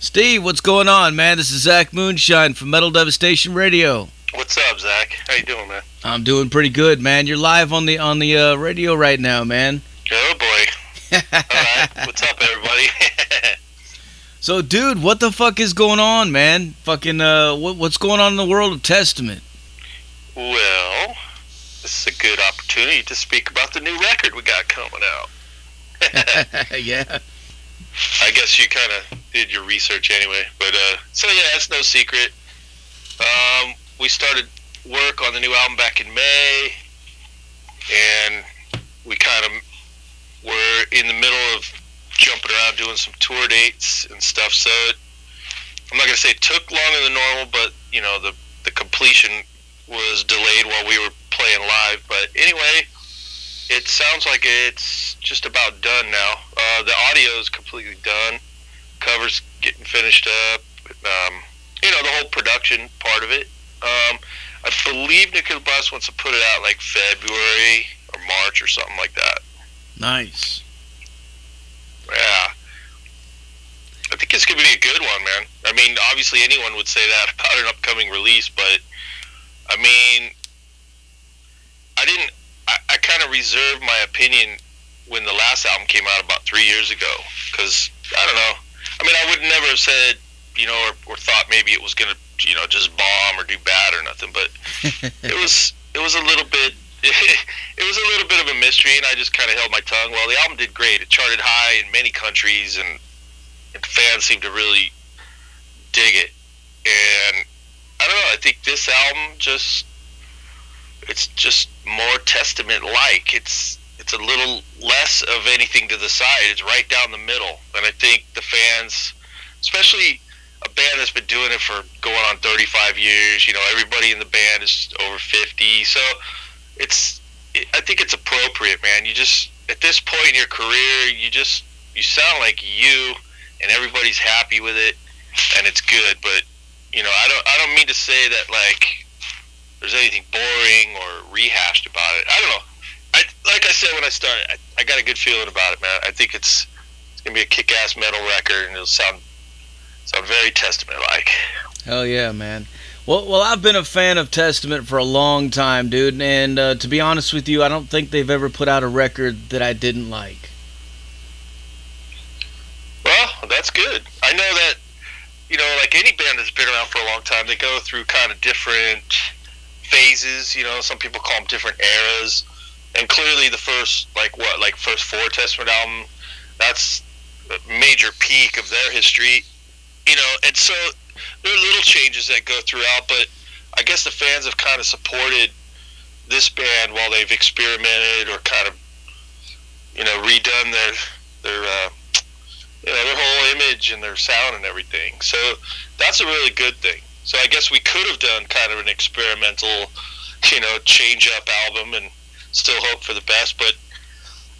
Steve, what's going on, man? This is Zach Moonshine from Metal Devastation Radio. What's up, Zach? How you doing, man? I'm doing pretty good, man. You're live on the radio right now, man. Oh boy. All right. What's up, everybody? So, dude, what the fuck is going on, man? Fucking what's going on in the world of Testament? Well, this is a good opportunity to speak about the new record we got coming out. Yeah. I guess you kind of did your research anyway, but so yeah, it's no secret. We started work on the new album back in May, and we kind of were in the middle of jumping around doing some tour dates and stuff. So I'm not gonna say it took longer than normal, but you know the completion was delayed while we were playing live. But anyway, it sounds like it's just about done now. The audio is completely done. Covers getting finished up. You know, the whole production part of it. I believe Nuclear Blast wants to put it out like February or March or something like that. Nice. Yeah. I think it's going to be a good one, man. I mean, obviously anyone would say that about an upcoming release, but I mean, I kind of reserved my opinion when the last album came out about 3 years ago, because, I don't know. I mean, I would never have said, you know, or thought maybe it was going to, you know, just bomb or do bad or nothing, but it was a little bit, it was a little bit of a mystery, and I just kind of held my tongue. Well, the album did great. It charted high in many countries, and fans seemed to really dig it. And I don't know, I think this album it's just more Testament-like. It's a little less of anything to the side. It's right down the middle. And I think the fans, especially a band that's been doing it for going on 35 years, you know, everybody in the band is over 50. So I think it's appropriate, man. You just, at this point in your career, you sound like you, and everybody's happy with it, and it's good. But, you know, I don't mean to say that, like, there's anything boring or rehashed about it. I don't know. Like I said when I started, I got a good feeling about it, man. I think it's going to be a kick-ass metal record, and it'll sound very Testament-like. Hell yeah, man. Well, I've been a fan of Testament for a long time, dude, and to be honest with you, I don't think they've ever put out a record that I didn't like. Well, that's good. I know that, you know, like any band that's been around for a long time, they go through kind of different phases. You know, some people call them different eras. And clearly the first, first 4 Testament album, that's a major peak of their history. You know, and so there are little changes that go throughout, but I guess the fans have kind of supported this band while they've experimented or kind of, you know, redone their whole image and their sound and everything. So that's a really good thing. So I guess we could have done kind of an experimental, you know, change-up album and still hope for the best, but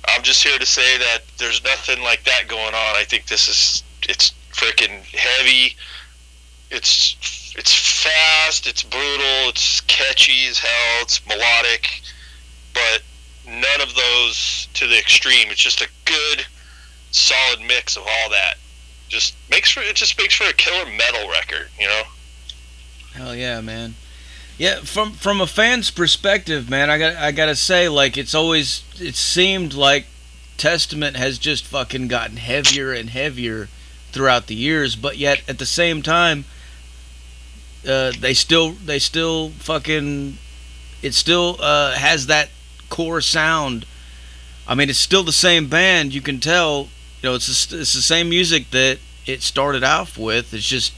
I'm just here to say that there's nothing like that going on. I think it's freaking heavy. It's fast, it's brutal, it's catchy as hell, it's melodic, but none of those to the extreme. It's just a good, solid mix of all that. It just makes for a killer metal record, you know? Hell yeah, man. Yeah, from a fan's perspective, man, I gotta say, like, it seemed like Testament has just fucking gotten heavier and heavier throughout the years, but yet at the same time, they still fucking, it still has that core sound. I mean, it's still the same band. You can tell, you know, it's the same music that it started off with. It's just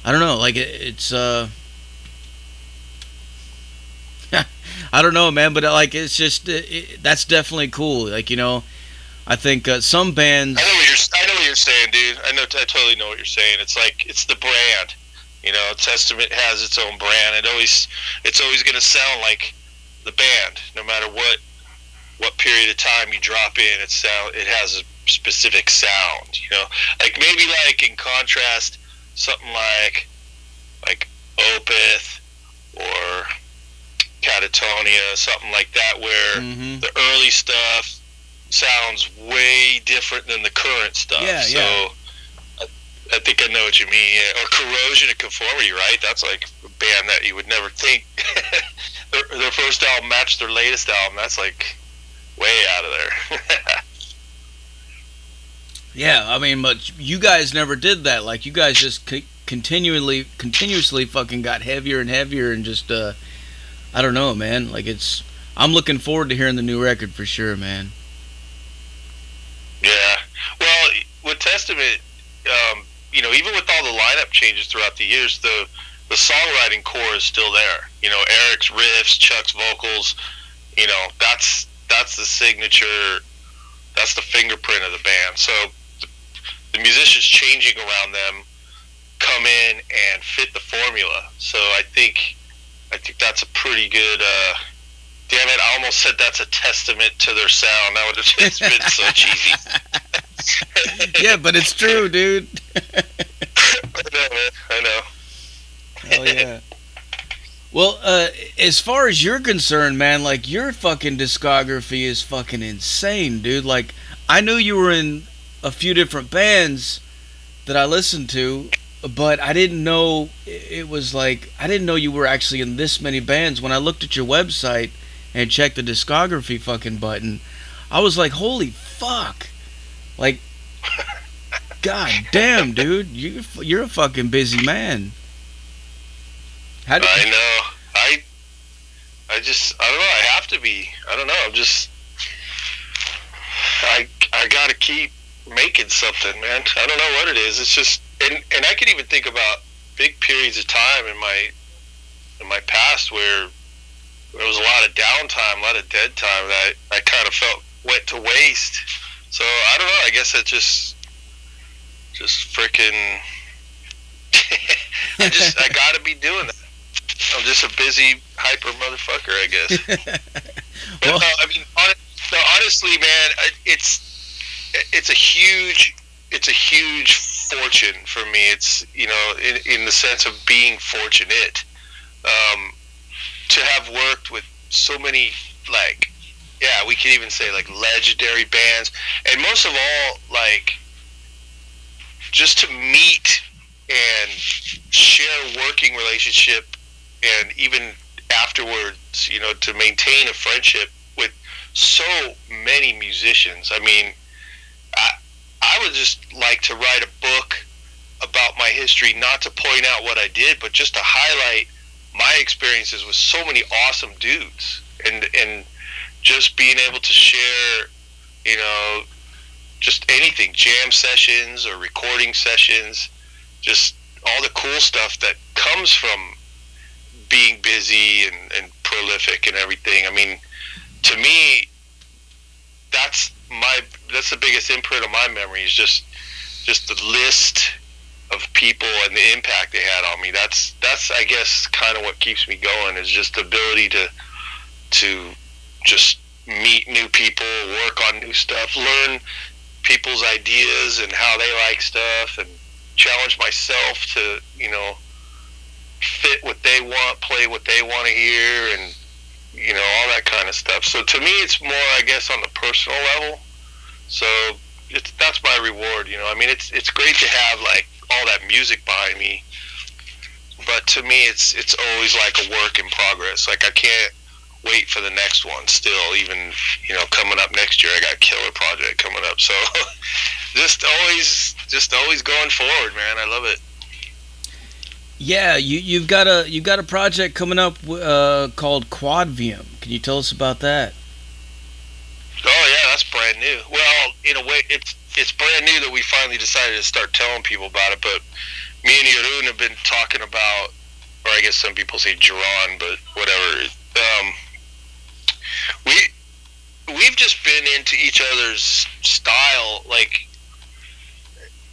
I don't know, like it's I don't know, man, but like it's just that's definitely cool. Like, you know, I think some bands. I know what you're saying, dude. I totally know what you're saying. It's like it's the brand. You know, Testament has its own brand. It's always going to sound like the band, no matter what period of time you drop in. It has a specific sound. You know, like maybe like in contrast. Something like Opeth or Catatonia, something like that, where the early stuff sounds way different than the current stuff. Yeah, so yeah. I think I know what you mean. Yeah. Or Corrosion of Conformity, right? That's like a band that you would never think their first album matched their latest album. That's like way out of there. Yeah, I mean, but you guys never did that. Like, you guys just continuously fucking got heavier and heavier, and just, I don't know, man. Like, I'm looking forward to hearing the new record for sure, man. Yeah. Well, with Testament, even with all the lineup changes throughout the years, the songwriting core is still there. Eric's riffs, Chuck's vocals. That's the signature. That's the fingerprint of the band. So the musicians changing around them come in and fit the formula. So I think that's a pretty good. Damn it! I almost said that's a testament to their sound. That would have just been so cheesy. Yeah, but it's true, dude. I know, man. I know. Hell yeah. Well, as far as you're concerned, man, like, your fucking discography is fucking insane, dude. Like, I knew you were in a few different bands that I listened to, but I didn't know it was like, I didn't know you were actually in this many bands. When I looked at your website and checked the discography fucking button, I was like, holy fuck. Like, god damn, dude, you're a fucking busy man. I know. I don't know. I have to be. I don't know. I gotta keep making something, man. I don't know what it is. It's just, and I can even think about big periods of time in my past where there was a lot of downtime, a lot of dead time that I kind of felt went to waste. So I don't know. I guess it just freaking. I gotta be doing that. I'm just a busy hyper motherfucker, I guess. But I mean, honestly, man, it's a huge fortune for me. It's in the sense of being fortunate to have worked with so many, like, yeah, we can even say like legendary bands, and most of all, like, just to meet and share working relationship, and even afterwards, to maintain a friendship with so many musicians. I mean, I would just like to write a book about my history, not to point out what I did, but just to highlight my experiences with so many awesome dudes, and just being able to share, just anything, jam sessions or recording sessions, just all the cool stuff that comes from being busy and prolific and everything. I mean, to me, that's the biggest imprint of my memory, is just the list of people and the impact they had on me. That's I guess kind of what keeps me going, is just the ability to just meet new people, work on new stuff, learn people's ideas and how they like stuff, and challenge myself to fit what they want, play what they want to hear, and all that kind of stuff. So to me, it's more, I guess, on the personal level. So that's my reward. I mean, it's great to have like all that music behind me, but to me, it's always like a work in progress. Like, I can't wait for the next one. Still, even coming up next year, I got a killer project coming up. So just always going forward, man. I love it. Yeah, you've got a project coming up called Quadvium. Can you tell us about that? Oh yeah, that's brand new. Well, in a way, it's brand new that we finally decided to start telling people about it. But me and Jeroen have been talking about, or I guess some people say Jeroen, but whatever. We've just been into each other's style. Like,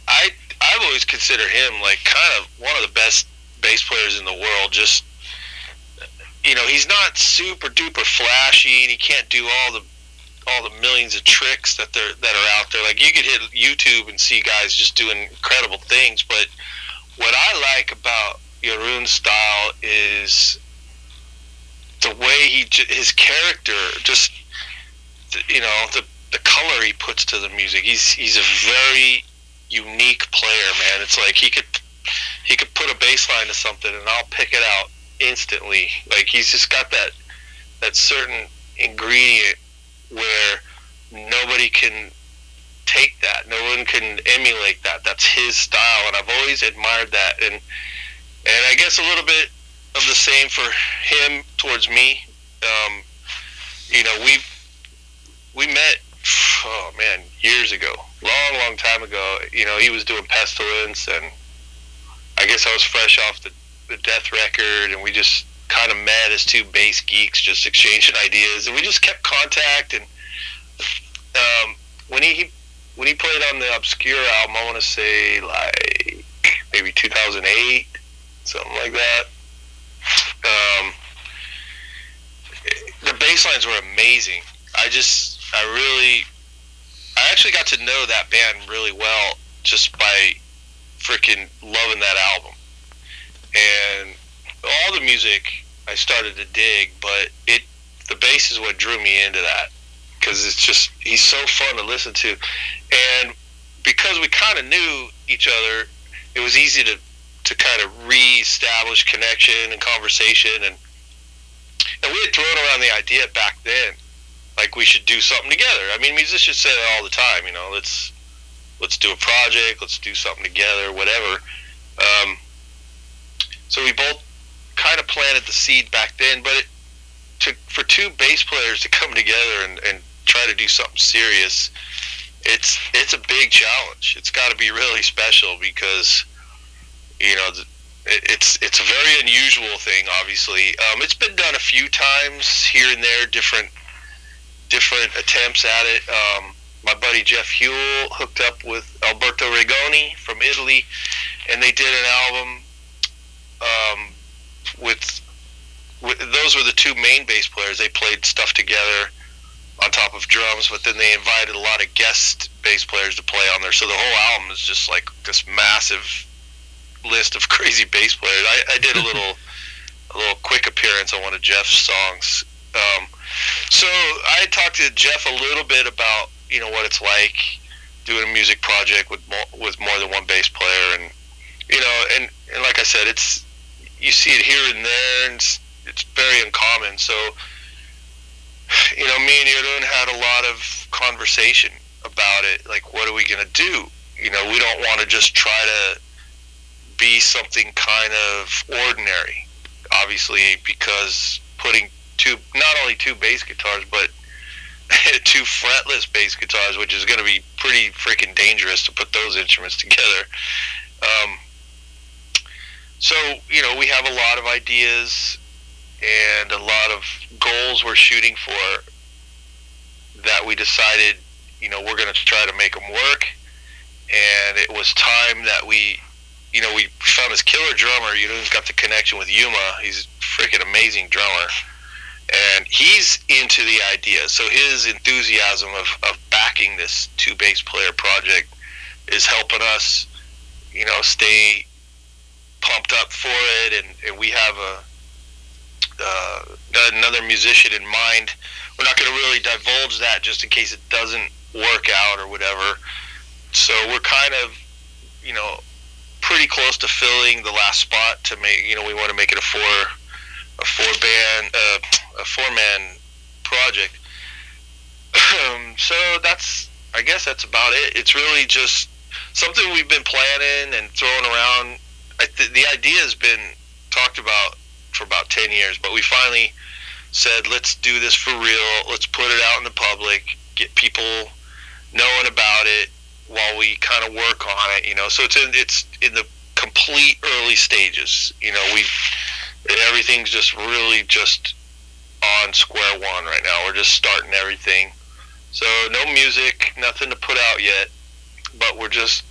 I've always considered him like kind of one of the best bass players in the world. Just he's not super duper flashy, and he can't do all the millions of tricks that are out there. Like, you could hit YouTube and see guys just doing incredible things, but what I like about Jeroen's style is the way his character, just the color he puts to the music. He's a very unique player, man. It's like he could put a bass line to something and I'll pick it out instantly. Like he's just got that certain ingredient where nobody can take that. No one can emulate that. That's his style, and I've always admired that. And I guess a little bit of the same for him towards me. You know, we met, oh man, years ago, long time ago. You know, he was doing Pestilence, and I guess I was fresh off the Death record, and we just kind of met as two bass geeks, just exchanging ideas, and we just kept contact. And when he played on the Obscure album, I want to say like maybe 2008, something like that. The bass lines were amazing. I actually got to know that band really well just by freaking loving that album. And all the music I started to dig, but the bass is what drew me into that, because he's so fun to listen to. And because we kind of knew each other, it was easy to kind of re-establish connection and conversation. And we had thrown around the idea back then, like we should do something together. I mean, musicians say that all the time, you know, let's do a project, let's do something together, whatever. So we both kind of planted the seed back then, but for two bass players to come together and try to do something serious, it's a big challenge. It's got to be really special because, you know, it's a very unusual thing. Obviously, it's been done a few times here and there, different attempts at it. My buddy Jeff Huell hooked up with Alberto Rigoni from Italy, and they did an album with those were the two main bass players. They played stuff together on top of drums, but then they invited a lot of guest bass players to play on there. So the whole album is just like this massive list of crazy bass players. I did a little quick appearance on one of Jeff's songs. So I talked to Jeff a little bit about, you know, what it's like doing a music project with more than one bass player, and you know, and like I said, you see it here and there, and it's very uncommon. So, you know, me and Yodun had a lot of conversation about it. Like, what are we gonna do? You know, we don't want to just try to be something kind of ordinary, obviously, because putting not only two bass guitars, but two fretless bass guitars, which is going to be pretty freaking dangerous to put those instruments together. So, you know, we have a lot of ideas and a lot of goals we're shooting for that we decided, you know, we're going to try to make them work. And it was time that we found this killer drummer, you know, who's got the connection with Yuma. He's a freaking amazing drummer. And he's into the idea. So his enthusiasm of backing this two bass player project is helping us, you know, stay pumped up for it. And we have another musician in mind. We're not going to really divulge that just in case it doesn't work out or whatever. So we're kind of, you know, pretty close to filling the last spot to make, you know, we want to make it a four-man project. So I guess that's about it. It's really just something we've been planning and throwing around. The idea has been talked about for about 10 years, but we finally said, let's do this for real. Let's put it out in the public, get people knowing about it while we kind of work on it, you know. So it's in the complete early stages, you know. Everything's just really just on square one right now. We're just starting everything. So no music, nothing to put out yet, but we're just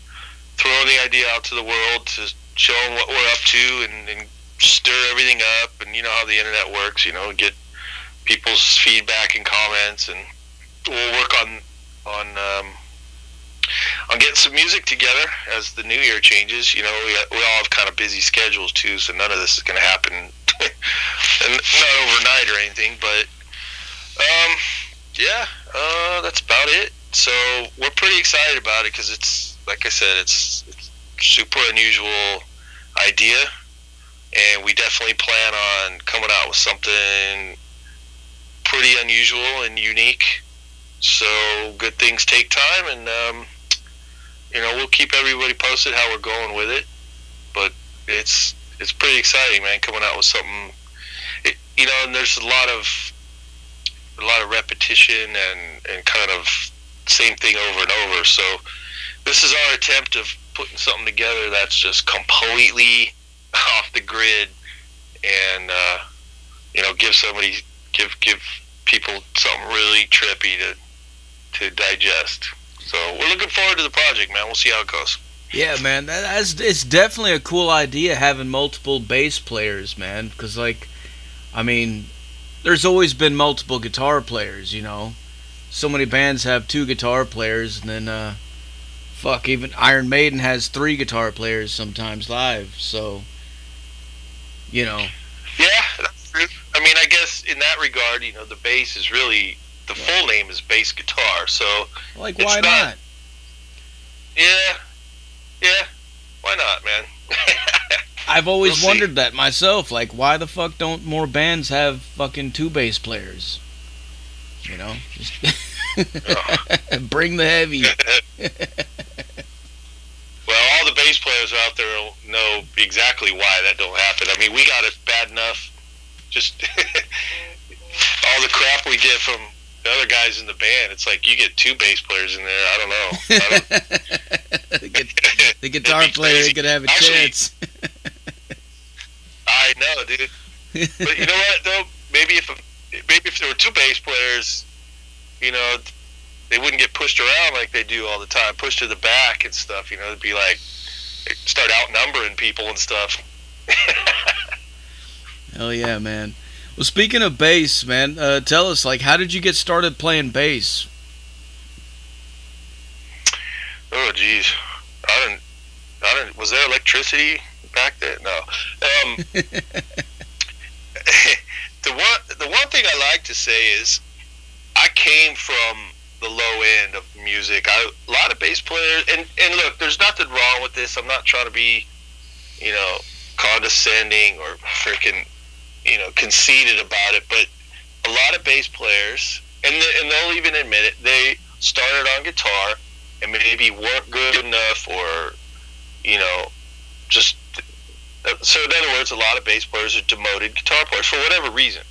throwing the idea out to the world to show them what we're up to and stir everything up. And you know how the internet works, you know, get people's feedback and comments, and we'll work on getting some music together as the new year changes. You know, we all have kind of busy schedules too, so none of this is going to happen and not overnight or anything. But yeah, That's about it. So we're pretty excited about it because it's, like I said, it's super unusual idea, and we definitely plan on coming out with something pretty unusual and unique. So good things take time, and we'll keep everybody posted how we're going with it. But it's pretty exciting, man, coming out with something. And there's a lot of repetition and kind of same thing over and over. So this is our attempt of putting something together that's just completely off the grid, and give people something really trippy to digest. So we're looking forward to the project, man. We'll see how it goes. Yeah, man, it's definitely a cool idea having multiple bass players, man. Because, like, I mean, there's always been multiple guitar players, you know. So many bands have 2 guitar players, and then, even Iron Maiden has 3 guitar players sometimes live. So, Yeah, that's true. I mean, I guess in that regard, the bass is really, the full name is bass guitar. So, like, why not? Yeah, why not, man? I've always wondered that myself. Like, why the fuck don't more bands have fucking 2 bass players? Just bring the heavy. Well, all the bass players out there know exactly why that don't happen. I mean, we got it bad enough. Just all the crap we get from the other guys in the band. It's like you get 2 bass players in there. I don't know. The guitar player could have a chance. I know, dude. But you know what, though? Maybe if there were 2 bass players, they wouldn't get pushed around like they do all the time, pushed to the back and stuff. It'd be like start outnumbering people and stuff. Hell yeah, man. Well, speaking of bass, man, tell us, like, how did you get started playing bass? Oh, geez. I didn't. Was there electricity back then? No. The one thing I like to say is I came from the low end of music. A lot of bass players, and look, there's nothing wrong with this. I'm not trying to be, condescending or freaking, conceited about it. But a lot of bass players, and they'll even admit it, they started on guitar and maybe weren't good enough, or just so. In other words, a lot of bass players are demoted guitar players for whatever reason,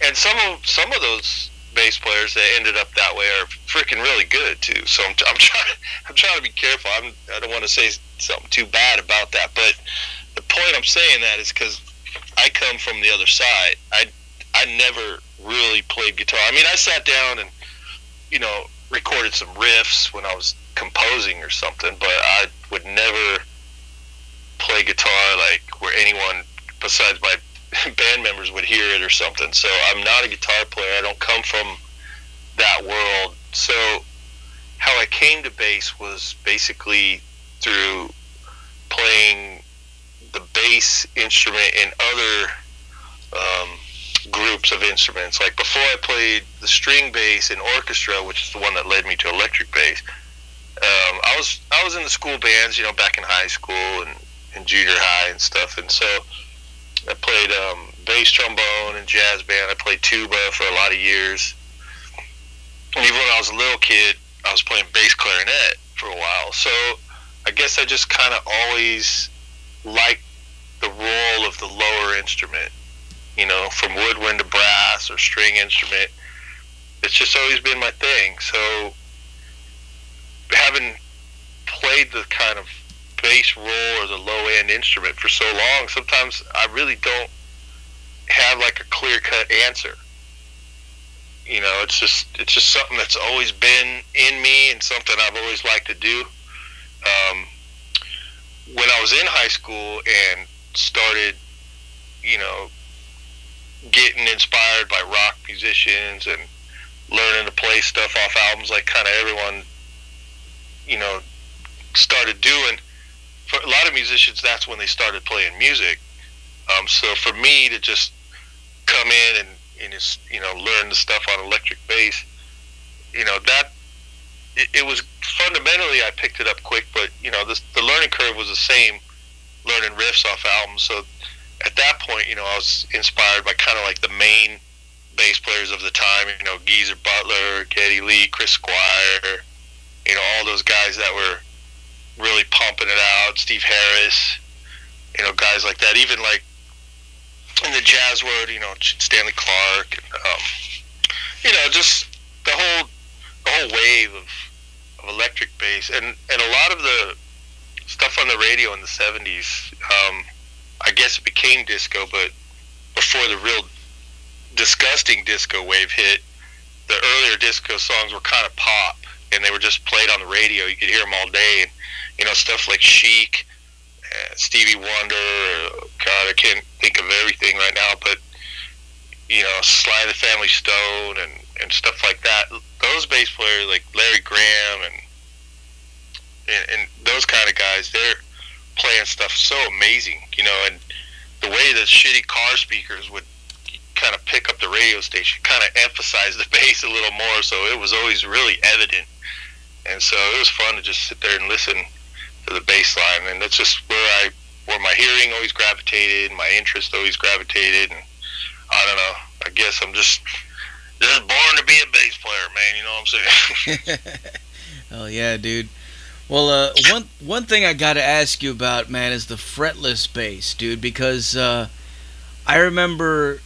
and some of those bass players that ended up that way are freaking really good too. So I'm trying to be careful. I don't want to say something too bad about that, but the point I'm saying that is because I come from the other side. I never really played guitar. I mean, I sat down and recorded some riffs when I was composing or something, but I would never play guitar like where anyone besides my band members would hear it or something. So I'm not a guitar player. I don't come from that world. So how I came to bass was basically through playing the bass instrument in other groups of instruments. Like before I played the string bass in orchestra, which is the one that led me to electric bass, I was in the school bands, back in high school and junior high and stuff. And so I played bass trombone and jazz band. I played tuba for a lot of years. And even when I was a little kid, I was playing bass clarinet for a while. So I guess I just kind of always liked the role of the lower instrument, from woodwind to brass or string instrument. It's just always been my thing. So having played the kind of bass role or the low end instrument for so long, sometimes I really don't have like a clear cut answer. It's just something that's always been in me and something I've always liked to do. When I was in high school and started, getting inspired by rock musicians and learning to play stuff off albums like kind of everyone, started doing. For a lot of musicians, that's when they started playing music. So for me to just come in and and his, learn the stuff on electric bass. That it was fundamentally, I picked it up quick, but the learning curve was the same, learning riffs off albums. So at that point, I was inspired by kind of like the main bass players of the time, Geezer Butler, Geddy Lee, Chris Squire, all those guys that were really pumping it out, Steve Harris, guys like that. Even like in the jazz world, Stanley Clarke, just the whole wave of electric bass, and a lot of the stuff on the radio in the 70s. I guess it became disco, but before the real disgusting disco wave hit, the earlier disco songs were kind of pop, and they were just played on the radio. You could hear them all day, and stuff like Chic, Stevie Wonder. God, I can't think of everything right now, but Sly and the Family Stone and stuff like that. Those bass players like Larry Graham and those kind of guys, they're playing stuff so amazing, and the way the shitty car speakers would kind of pick up the radio station kind of emphasize the bass a little more, so it was always really evident. And so it was fun to just sit there and listen to the bass line, and that's just where my hearing always gravitated, my interest always gravitated, and I don't know, I guess I'm just born to be a bass player, man, you know what I'm saying? Hell yeah, dude. Well, one thing I gotta ask you about, man, is the fretless bass, dude, because I remember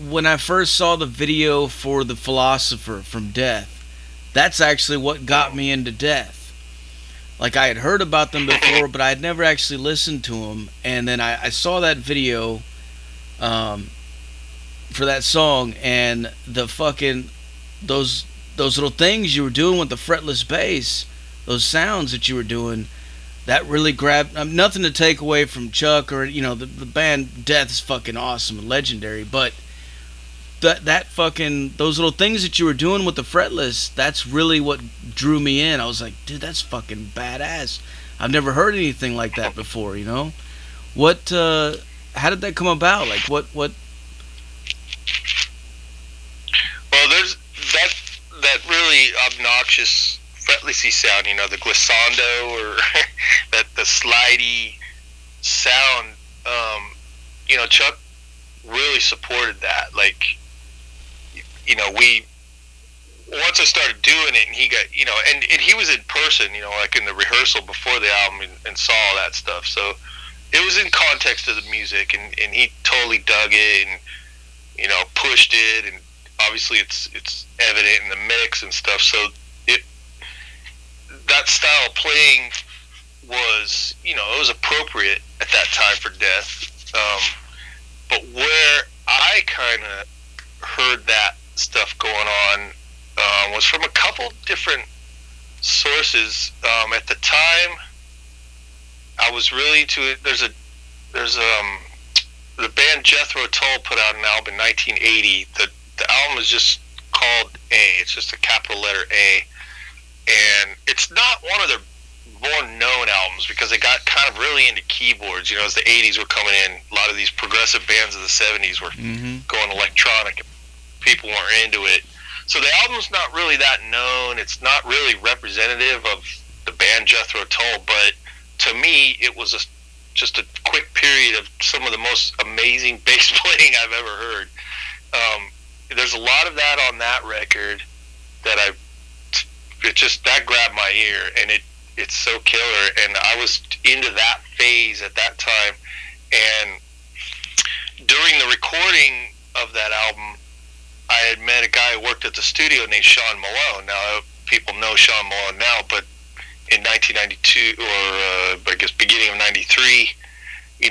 when I first saw the video for The Philosopher from Death. That's actually what got me into Death. Like, I had heard about them before, but I had never actually listened to them, and then I saw that video for that song, and the fucking those little things you were doing with the fretless bass, those sounds that you were doing, that really grabbed. Nothing to take away from Chuck or the band Death is fucking awesome and legendary, but that fucking those little things that you were doing with the fretless, that's really what drew me in. I was like, dude, that's fucking badass. I've never heard anything like that before. What? How did that come about? Like, what? Well, there's that really obnoxious fretlessy sound, the glissando, or that the slidey sound. Chuck really supported that. Like, we once I started doing it, and he got, and he was in person, like in the rehearsal before the album, and saw all that stuff. So it was in context of the music, and he totally dug it, and pushed it, and obviously it's evident in the mix and stuff. So that style of playing was, it was appropriate at that time for Death. But where I kind of heard that stuff going on was from a couple different sources. At the time, I was really into it. There's the band Jethro Tull put out an album in 1980. The album is just called A. It's just a capital letter A, and it's not one of their more known albums because they got kind of really into keyboards. As the 80s were coming in, a lot of these progressive bands of the 70s were going electronic. People weren't into it. So the album's not really that known. It's not really representative of the band Jethro Tull, but to me, it was just a quick period of some of the most amazing bass playing I've ever heard. There's a lot of that on that record that that grabbed my ear, and it's so killer. And I was into that phase at that time. And during the recording of that album, I had met a guy who worked at the studio named Sean Malone. Now, people know Sean Malone now, but in 1992, or I guess beginning of 93, he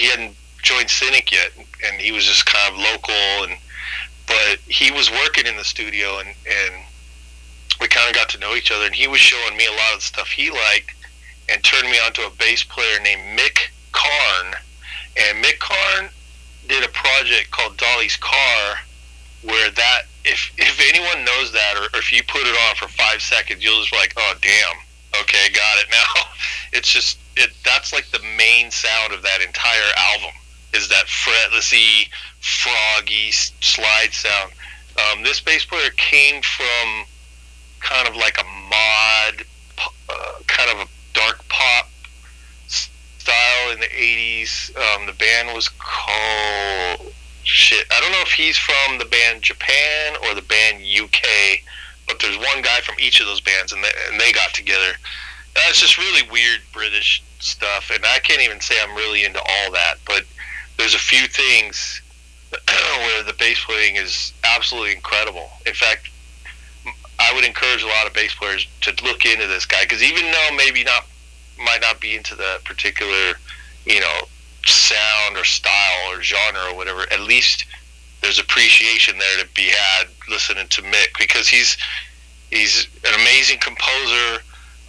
hadn't joined Cynic yet, and he was just kind of local, but he was working in the studio, and we kind of got to know each other, and he was showing me a lot of the stuff he liked, and turned me on to a bass player named Mick Karn. And Mick Karn did a project called Dolly's Car, where that, if anyone knows that, or if you put it on for 5 seconds, you'll just be like, oh damn, okay, got it now. It's just that's like the main sound of that entire album. is that fretlessy, froggy slide sound. This bass player came from kind of like a mod, kind of a dark pop style in the 80s. The band was called shit. I don't know if he's from the band Japan or the band UK, but there's one guy from each of those bands, and they got together. It's just really weird British stuff, and I can't even say I'm really into all that, but there's a few things where the bass playing is absolutely incredible. In fact, I would encourage a lot of bass players to look into this guy, because even though might not be into the particular, sound or style or genre or whatever, at least there's appreciation there to be had listening to Mick, because he's an amazing composer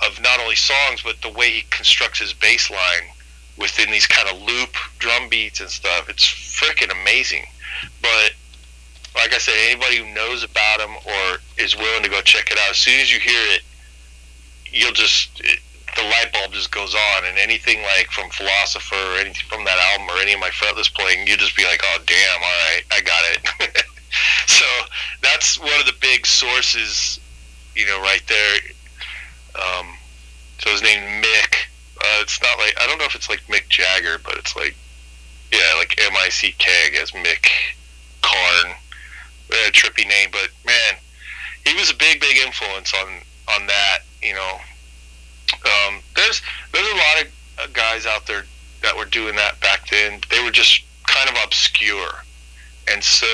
of not only songs, but the way he constructs his bass line within these kind of loop drum beats and stuff. It's freaking amazing. But like I said, anybody who knows about him or is willing to go check it out, as soon as you hear it, the light bulb just goes on. And anything like from Philosopher or anything from that album or any of my fretless playing, you just be like, oh damn, all right, I got it. So that's one of the big sources, right there. So his name's Mick. It's not like, I don't know if it's like Mick Jagger, but it's like, yeah, like M-I-C-K, I guess, Mick Karn. Trippy name, but man, he was a big influence on that. There's a lot of guys out there that were doing that back then. They were just kind of obscure, and so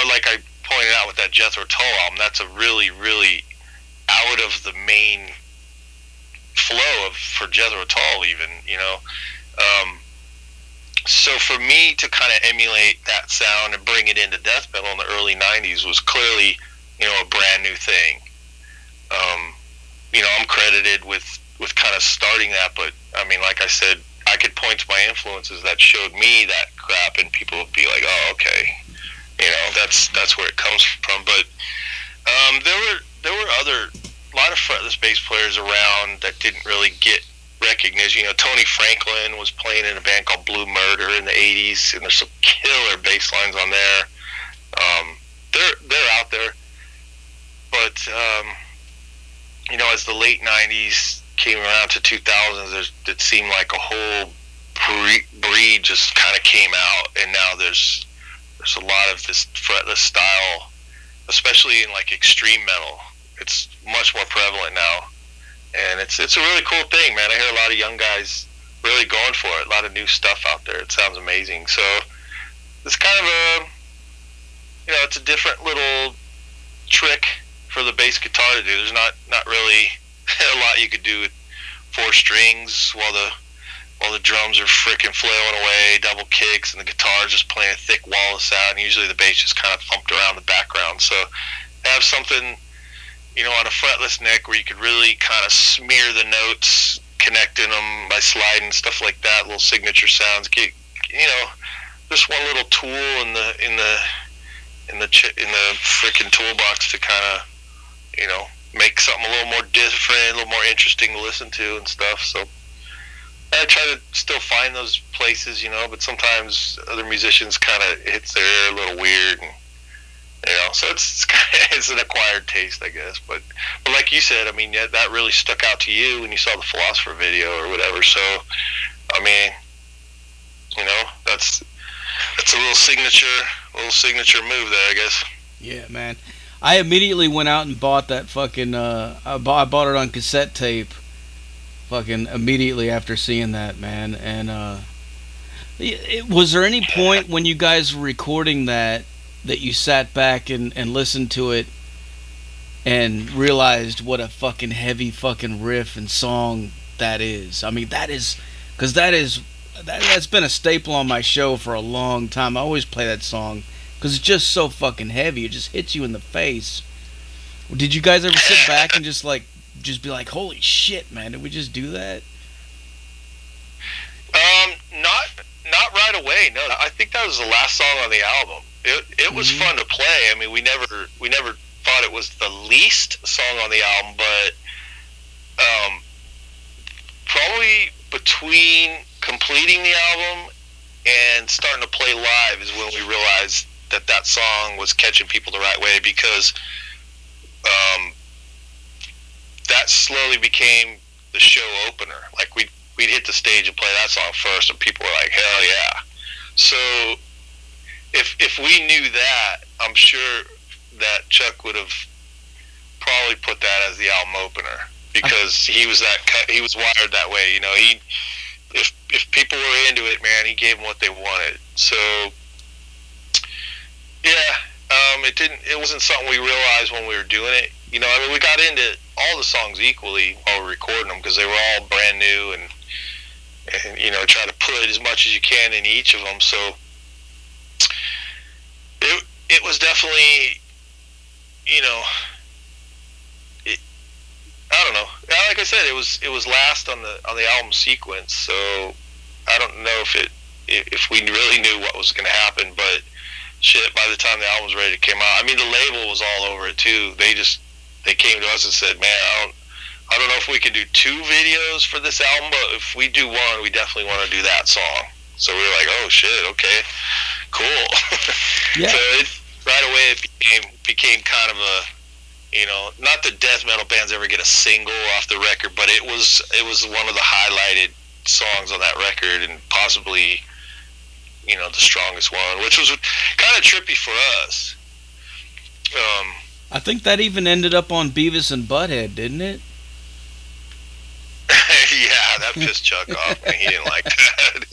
like I pointed out with that Jethro Tull album, that's a really, really out of the main flow for Jethro Tull, even. So for me to kind of emulate that sound and bring it into death metal in the early 90s was clearly, a brand new thing. I'm credited with kind of starting that, but I mean, like I said, I could point to my influences that showed me that crap, and people would be like, oh, okay, that's where it comes from. But there were a lot of fretless bass players around that didn't really get recognition. Tony Franklin was playing in a band called Blue Murder in the 80s, and there's some killer bass lines on there. They're out there, but as the late 90s came around to 2000s, it seemed like a whole breed just kind of came out, and now there's a lot of this fretless style, especially in like extreme metal. It's much more prevalent now. And it's a really cool thing, man. I hear a lot of young guys really going for it. A lot of new stuff out there. It sounds amazing. So it's kind of it's a different little trick for the bass guitar to do. There's not really a lot you could do with 4 strings while the drums are freaking flailing away, double kicks, and the guitar is just playing a thick wall of sound. Usually the bass just kind of thumped around the background. So have something on a fretless neck where you could really kind of smear the notes, connecting them by sliding, stuff like that, little signature sounds. Get just one little tool in the freaking toolbox to kind of make something a little more different, a little more interesting to listen to and stuff. So I try to still find those places, but sometimes other musicians kind of hits their ear a little weird, and so it's an acquired taste, I guess. But like you said, I mean, that really stuck out to you when you saw the Philosopher video or whatever. So, I mean, that's a little signature move there, I guess. Yeah, man. I immediately went out and bought that fucking. I bought it on cassette tape. Fucking immediately after seeing that, man. And was there any point when you guys were recording that you sat back and listened to it and realized what a fucking heavy fucking riff and song that is? I mean, that's been a staple on my show for a long time. I always play that song because it's just so fucking heavy. It just hits you in the face. Did you guys ever sit back and just be like, holy shit, man, did we just do that? Not right away. No, I think that was the last song on the album. It was fun to play. I mean, we never thought it was the least song on the album, but probably between completing the album and starting to play live is when we realized that that song was catching people the right way, because that slowly became the show opener. Like we'd hit the stage and play that song first, and people were like, "Hell yeah!" So if we knew that, I'm sure that Chuck would have probably put that as the album opener, because he was wired that way. You know, if people were into it, man, he gave them what they wanted. So yeah, it wasn't something we realized when we were doing it. You know, I mean, we got into all the songs equally while we were recording them, because they were all brand new, and you know, try to put as much as you can in each of them. So it was definitely, you know, I don't know. Like I said, it was last on the album sequence, so I don't know if we really knew what was going to happen, but shit, by the time the album was ready to come out, I mean, the label was all over it too. They came to us and said, "Man, I don't know if we can do 2 videos for this album, but if we do one, we definitely want to do that song." So we were like, "Oh shit, okay, cool." Yeah. So right away it became kind of a, you know, not that death metal bands ever get a single off the record, but it was one of the highlighted songs on that record, and possibly, you know, the strongest one, which was kind of trippy for us. I think that even ended up on Beavis and Butthead, didn't it? Yeah, that pissed Chuck off. Man, he didn't like that.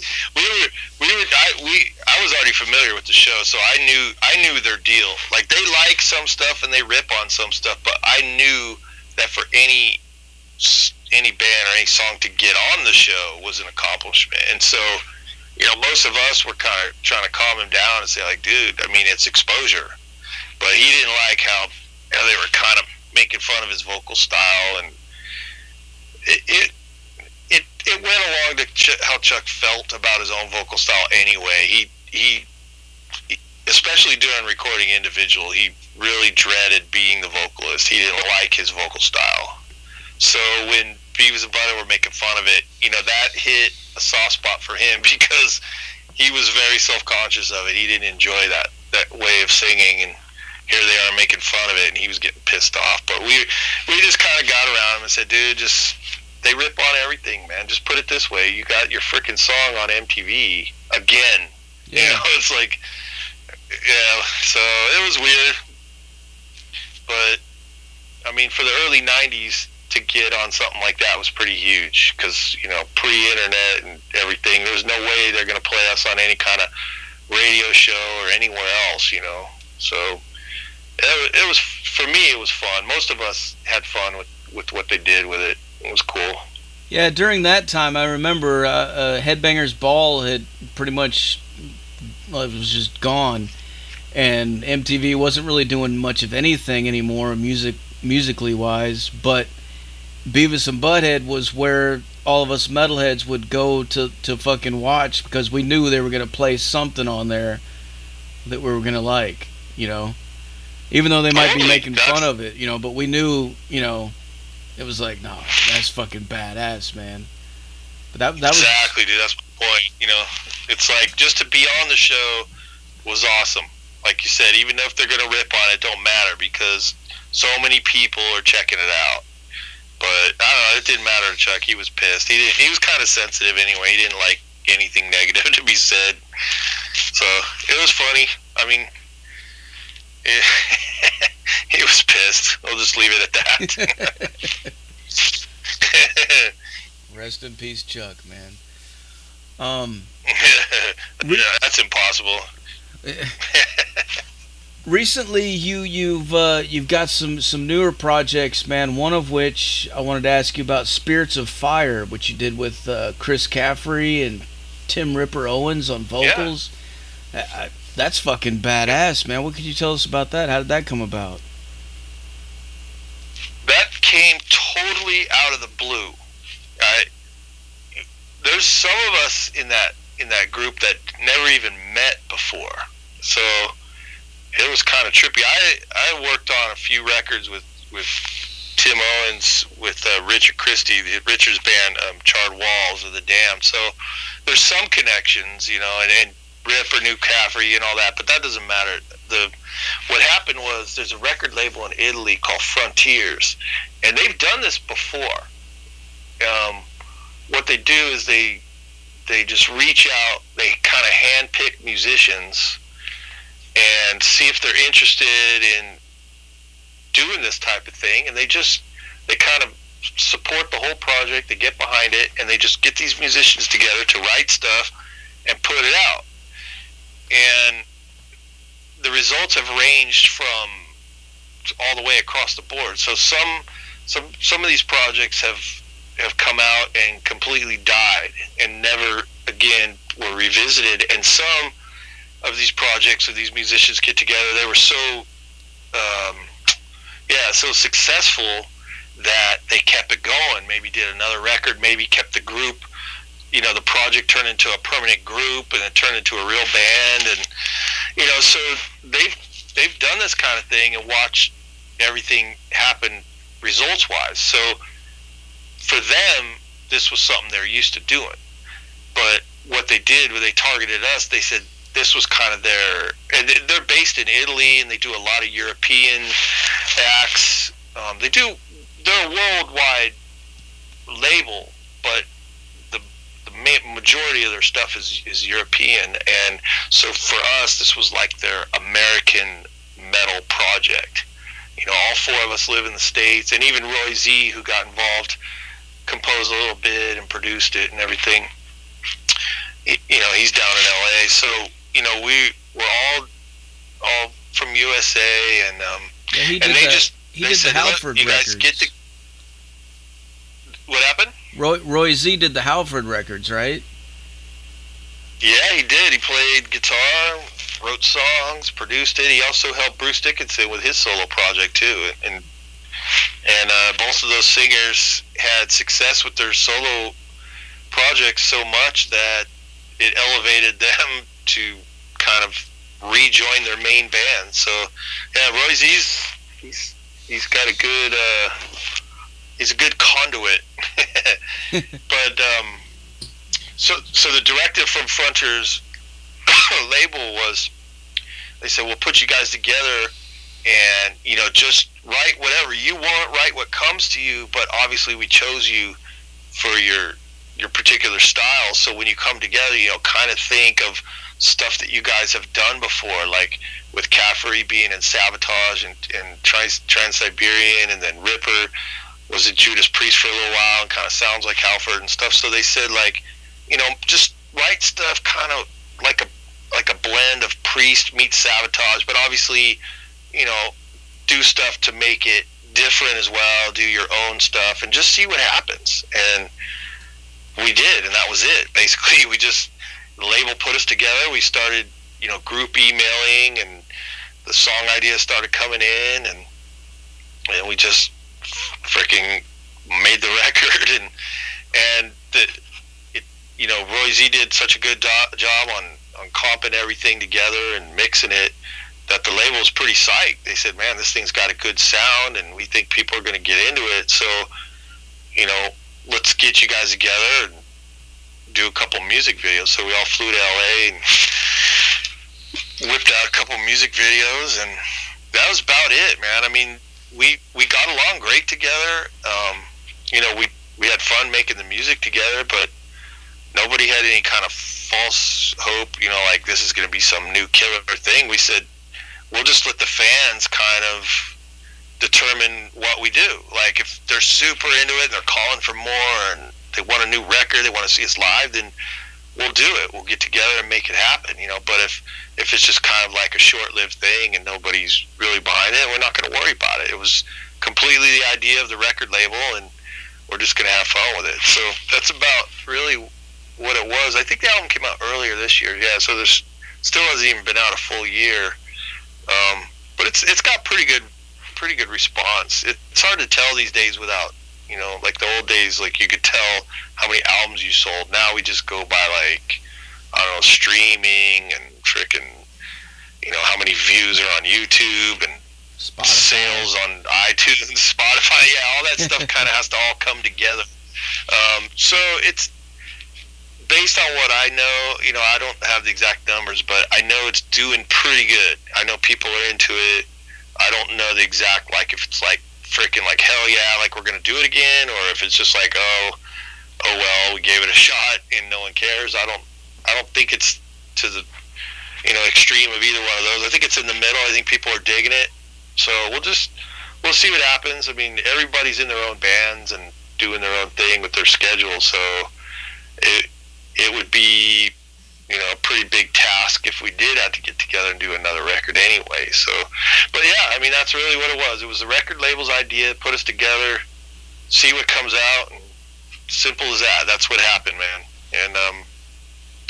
I was already familiar with the show, so I knew their deal. Like, they like some stuff and they rip on some stuff, but I knew that for any band or any song to get on the show was an accomplishment. And so, you know, most of us were kind of trying to calm him down and say, like, dude, I mean, it's exposure. But he didn't like how they were kind of making fun of his vocal style, and it went along to how Chuck felt about his own vocal style anyway. He especially during recording Individual, he really dreaded being the vocalist. He didn't like his vocal style. So when Beavis and Butthead were making fun of it, you know, that hit a soft spot for him, because he was very self-conscious of it. He didn't enjoy that way of singing, and here they are making fun of it, and he was getting pissed off. But we just kind of got around him and said, dude, they rip on everything, man. Just put it this way: you got your freaking song on MTV again. Yeah. You know, it's like, yeah. So it was weird, but I mean, for the early '90s to get on something like that was pretty huge, because, you know, pre-internet and everything, there was no way they're going to play us on any kind of radio show or anywhere else, you know. So it was, for me, it was fun. Most of us had fun with what they did with it. It was cool. Yeah, during that time, I remember Headbangers Ball had pretty much, well, it was just gone, and MTV wasn't really doing much of anything anymore, musically wise. But Beavis and Butthead was where all of us metalheads would go to fucking watch, because we knew they were gonna play something on there that we were gonna like, you know. Even though they might be making fun of it, you know, but we knew, you know. It was like, no, that's fucking badass, man. But that exactly, dude. That's my point. You know, it's like, just to be on the show was awesome. Like you said, even if they're gonna rip on it, don't matter, because so many people are checking it out. But I don't know. It didn't matter to Chuck. He was pissed. He was kind of sensitive anyway. He didn't like anything negative to be said. So it was funny. I mean, he was pissed. We'll just leave it at that. Rest in peace, Chuck, man. Yeah, that's impossible. Recently, you've got some newer projects, man. One of which I wanted to ask you about, Spirits of Fire, which you did with Chris Caffrey and Tim Ripper Owens on vocals. Yeah. That's fucking badass, man. What could you tell us about that? How did that come about? That came totally out of the blue. There's some of us in that group that never even met before, so it was kind of trippy. I worked on a few records with Tim Owens, with Richard Christie, Richard's band, Charred Walls of the Damned. So there's some connections, and Ripper knew Caffrey and all that, but that doesn't matter. What happened was there's a record label in Italy called Frontiers, and they've done this before. What they do is they just reach out, they kind of handpick musicians and see if they're interested in doing this type of thing, and they kind of support the whole project, they get behind it, and they just get these musicians together to write stuff and put it out. And the results have ranged from all the way across the board. So some of these projects have come out and completely died and never again were revisited. And some of these projects of these musicians get together, they were so so successful that they kept it going. Maybe did another record, maybe kept the group, the project turned into a permanent group, and it turned into a real band. And so they've done this kind of thing and watched everything happen results wise. So for them, this was something they're used to doing. But what they did when they targeted us, they said this was kind of and they're based in Italy, and they do a lot of European acts. They're a worldwide label, but the majority of their stuff is European. And so for us, this was like their American metal project. All four of us live in the States, and even Roy Z, who got involved, composed a little bit and produced it and everything. He's down in LA. So, we're all from USA, and he did the Halford records. What happened? Roy Z did the Halford records, right? Yeah, he did. He played guitar, wrote songs, produced it. He also helped Bruce Dickinson with his solo project too, and both of those singers had success with their solo projects so much that it elevated them to kind of rejoin their main band. So yeah, Roy Z's he's got a good he's a good conduit. But so the directive from Frontiers label was, they said, we'll put you guys together and just write whatever you want, write what comes to you, but obviously we chose you for your particular style. So when you come together, kind of think of stuff that you guys have done before, like with Caffrey being in Sabotage and Trans-Siberian, and then Ripper was at Judas Priest for a little while and kind of sounds like Halford and stuff. So they said, like, just write stuff kind of like a blend of Priest meets Sabotage, but obviously, do stuff to make it different as well, do your own stuff, and just see what happens. And we did, and that was it. Basically, the label put us together. We started, group emailing, and the song ideas started coming in, and we just freaking made the record. And Roy Z did such a good job on comping everything together and mixing it, that the label was pretty psyched. They said, man, this thing's got a good sound, and we think people are going to get into it. So, let's get you guys together and do a couple music videos. So we all flew to LA and whipped out a couple music videos, and that was about it, man. I mean, we got along great together. We had fun making the music together, but nobody had any kind of false hope, like this is going to be some new killer thing. We said, we'll just let the fans kind of determine what we do. Like, if they're super into it and they're calling for more and they want a new record, they want to see us live, then we'll do it. We'll get together and make it happen, But if it's just kind of like a short-lived thing and nobody's really behind it, we're not going to worry about it. It was completely the idea of the record label, and we're just going to have fun with it. So that's about really what it was. I think the album came out earlier this year, yeah, so there's still hasn't even been out a full year. But it's got pretty good response. It's hard to tell these days without, like the old days, like you could tell how many albums you sold. Now we just go by, like, I don't know, streaming and frickin', how many views are on YouTube and Spotify. Sales on iTunes and Spotify. Yeah, all that stuff kind of has to all come together. So based on what I know, I don't have the exact numbers, but I know it's doing pretty good. I know people are into it. I don't know the exact, like, if it's like freaking like hell yeah, like we're gonna do it again, or if it's just like oh well, we gave it a shot and no one cares. I don't think it's to the extreme of either one of those. I think it's in the middle. I think people are digging it. So we'll see what happens. I mean, everybody's in their own bands and doing their own thing with their schedule, so it would be a pretty big task if we did have to get together and do another record anyway. So, but yeah, I mean, that's really what it was. It was the record label's idea, put us together, see what comes out, and simple as that. That's what happened, man. And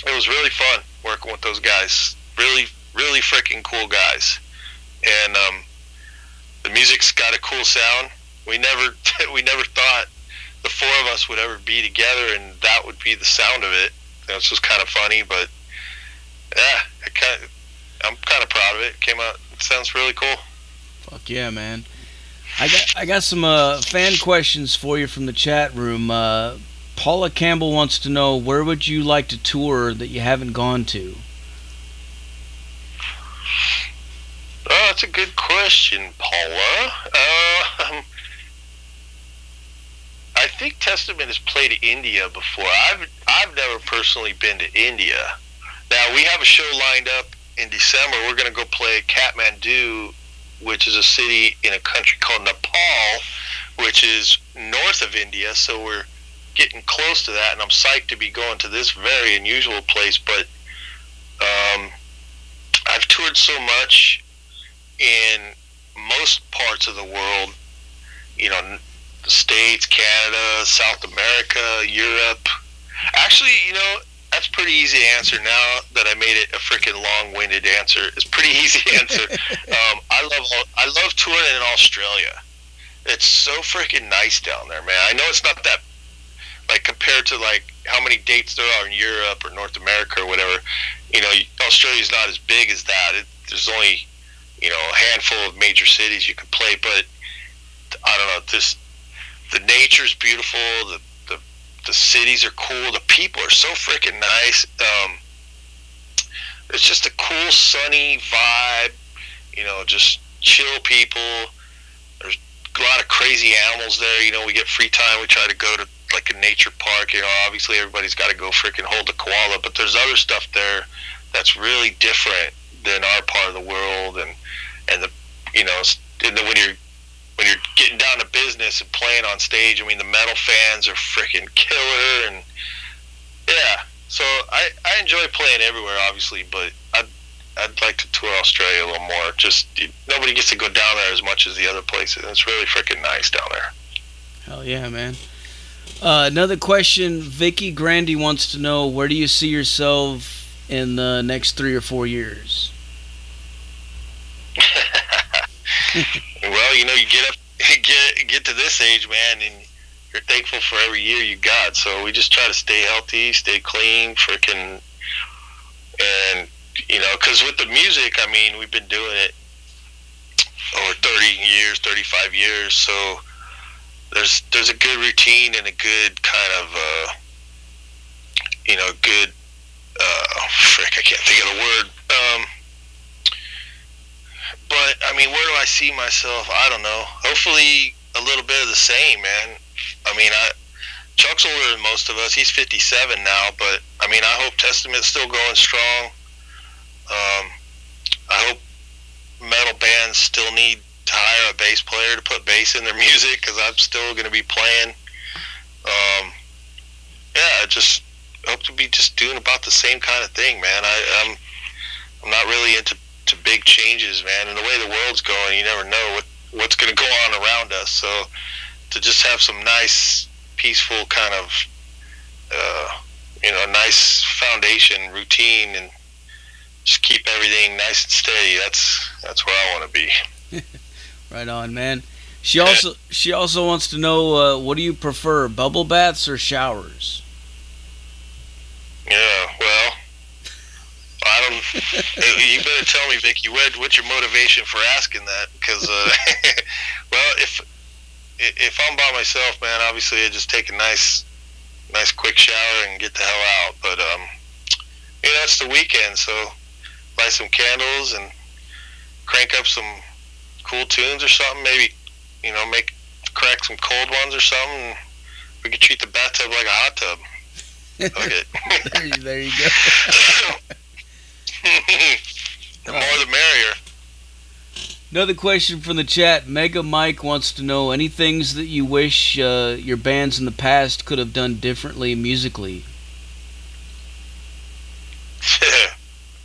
it was really fun working with those guys. Really, really freaking cool guys. And the music's got a cool sound. We never thought the four of us would ever be together and that would be the sound of it. It's just kind of funny, but yeah, I'm kind of proud of it. It came out. It sounds really cool. Fuck yeah, man. I got some fan questions for you from the chat room. Paula Campbell wants to know, where would you like to tour that you haven't gone to? Oh, that's a good question, Paula. I think Testament has played India before. I've never personally been to India. Now, we have a show lined up in December. We're going to go play Kathmandu, which is a city in a country called Nepal, which is north of India. So we're getting close to that, and I'm psyched to be going to this very unusual place. But I've toured so much in most parts of the world, the States, Canada, South America, Europe. Actually, that's a pretty easy answer now that I made it a freaking long-winded answer. It's a pretty easy answer. I love touring in Australia. It's so freaking nice down there, man. I know it's not that, like, compared to like how many dates there are in Europe or North America or whatever. Australia's not as big as that. There's only a handful of major cities you can play, but I don't know. The nature's beautiful. The cities are cool. The people are so freaking nice. It's just a cool, sunny vibe. Just chill people. There's a lot of crazy animals there. We get free time. We try to go to like a nature park. Obviously everybody's got to go freaking hold a koala, but there's other stuff there that's really different than our part of the world. And and then when you're getting down to business and playing on stage, I mean, the metal fans are freaking killer, and yeah. So I enjoy playing everywhere, obviously, but I'd like to tour Australia a little more. Just nobody gets to go down there as much as the other places. It's really freaking nice down there. Hell yeah, man. Another question, Vicky Grandy wants to know, where do you see yourself in the next 3 or 4 years? Well, you get to this age, man, and you're thankful for every year you got. So we just try to stay healthy, stay clean, freaking, and because with the music, I mean, we've been doing it over 30 years, 35 years. So there's a good routine and a good kind of good I can't think of the word. But I mean, where do I see myself? I don't know. Hopefully a little bit of the same, man. I mean, Chuck's older than most of us. He's 57 now, but I mean, I hope Testament's still going strong. I hope metal bands still need to hire a bass player to put bass in their music, because I'm still going to be playing. Yeah, I just hope to be just doing about the same kind of thing, man. I'm not really into big changes, man. And the way the world's going, you never know what's going to go on around us. So to just have some nice, peaceful kind of, nice foundation, routine, and just keep everything nice and steady. That's where I want to be. Right on, man. She also wants to know, what do you prefer, bubble baths or showers? Yeah, well, I don't. You better tell me, Vicky. What's your motivation for asking that? Because, well, if I'm by myself, man, obviously I just take a nice nice quick shower and get the hell out. But it's the weekend, so light some candles and crank up some cool tunes or something. Maybe crack some cold ones or something. We could treat the bathtub like a hot tub. Fuck it. there you go. The more the merrier. Another question from the chat. Mega Mike wants to know any things that you wish your bands in the past could have done differently musically.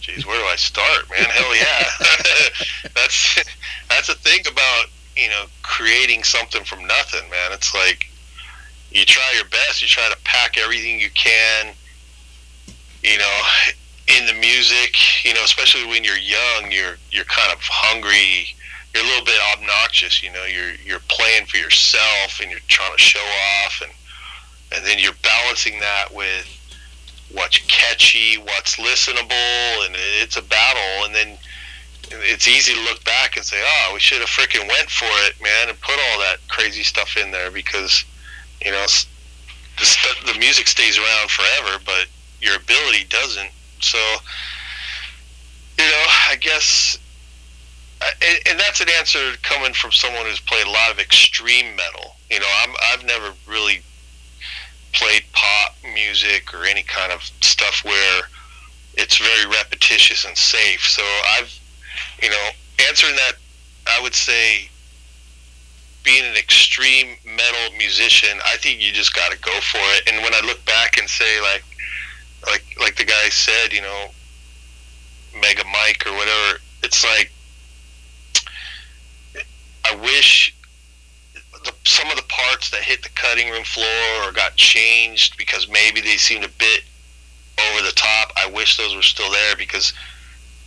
Jeez, where do I start, man? Hell yeah. That's the thing about, creating something from nothing, man. It's like you try your best, you try to pack everything you can, in the music, especially when you're young, you're kind of hungry, you're a little bit obnoxious, you're playing for yourself and you're trying to show off, and then you're balancing that with what's catchy, what's listenable, and it's a battle. And then it's easy to look back and say, oh, we should have freaking went for it, man, and put all that crazy stuff in there, because the music stays around forever, but your ability doesn't. So, I guess, and that's an answer coming from someone who's played a lot of extreme metal. I've never really played pop music or any kind of stuff where it's very repetitious and safe. So answering that, I would say, being an extreme metal musician, I think you just got to go for it. And when I look back and say, like the guy said, Mega Mike or whatever, it's like, I wish some of the parts that hit the cutting room floor or got changed because maybe they seemed a bit over the top, I wish those were still there, because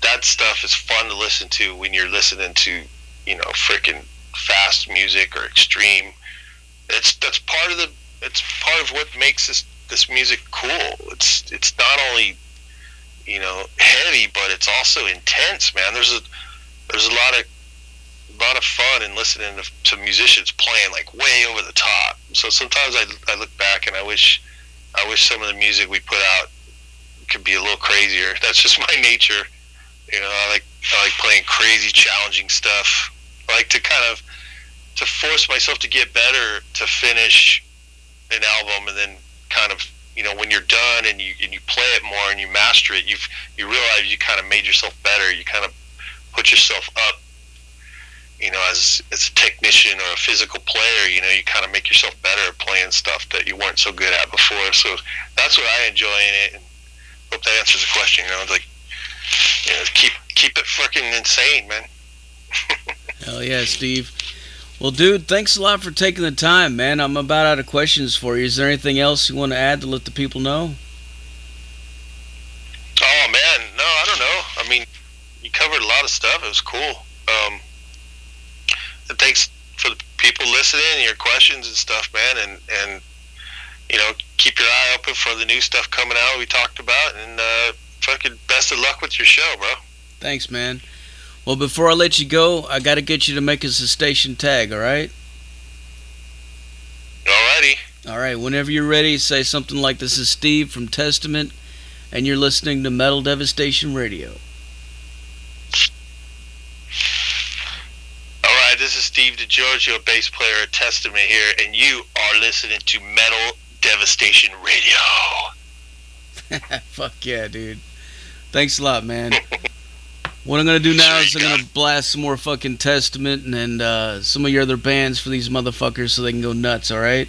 that stuff is fun to listen to when you're listening to, freaking fast music or extreme. It's part of what makes this music cool. It's not only, heavy, but it's also intense, man. There's a lot of fun in listening to musicians playing like way over the top. So sometimes I look back and I wish some of the music we put out could be a little crazier. That's just my nature. I like playing crazy, challenging stuff. I like to force myself to get better, to finish an album, and then kind of, when you're done and you play it more and you master it, you realize you kind of made yourself better. You kind of put yourself up, as a technician or a physical player. You kind of make yourself better at playing stuff that you weren't so good at before. So that's what I enjoy in it, and hope that answers the question. Keep it freaking insane, man. Hell yeah, Steve. Well, dude, thanks a lot for taking the time, man. I'm about out of questions for you. Is there anything else you want to add to let the people know? Oh, man. No, I don't know. I mean, you covered a lot of stuff. It was cool. And thanks for the people listening and your questions and stuff, man. And keep your eye open for the new stuff coming out we talked about. And fucking best of luck with your show, bro. Thanks, man. Well, before I let you go, I got to get you to make us a station tag, all right? Alrighty. All right, whenever you're ready, say something like, "This is Steve from Testament, and you're listening to Metal Devastation Radio." Alright, this is Steve Giorgio, bass player at Testament here, and you are listening to Metal Devastation Radio. Fuck yeah, dude. Thanks a lot, man. What I'm going to do now is I'm going to blast some more fucking Testament and some of your other bands for these motherfuckers so they can go nuts, alright?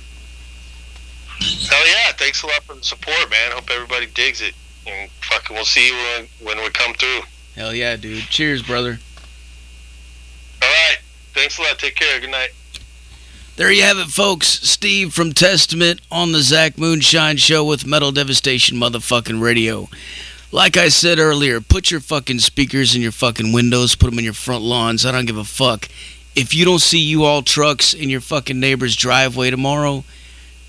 Hell yeah, thanks a lot for the support, man. Hope everybody digs it. And fucking we'll see you when we come through. Hell yeah, dude. Cheers, brother. Alright, thanks a lot. Take care. Good night. There you have it, folks. Steve from Testament on the Zach Moonshine Show with Metal Devastation motherfucking Radio. Like I said earlier, put your fucking speakers in your fucking windows, put them in your front lawns. I don't give a fuck. If you don't see U-Haul trucks in your fucking neighbor's driveway tomorrow,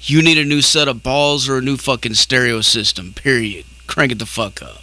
you need a new set of balls or a new fucking stereo system, period. Crank it the fuck up.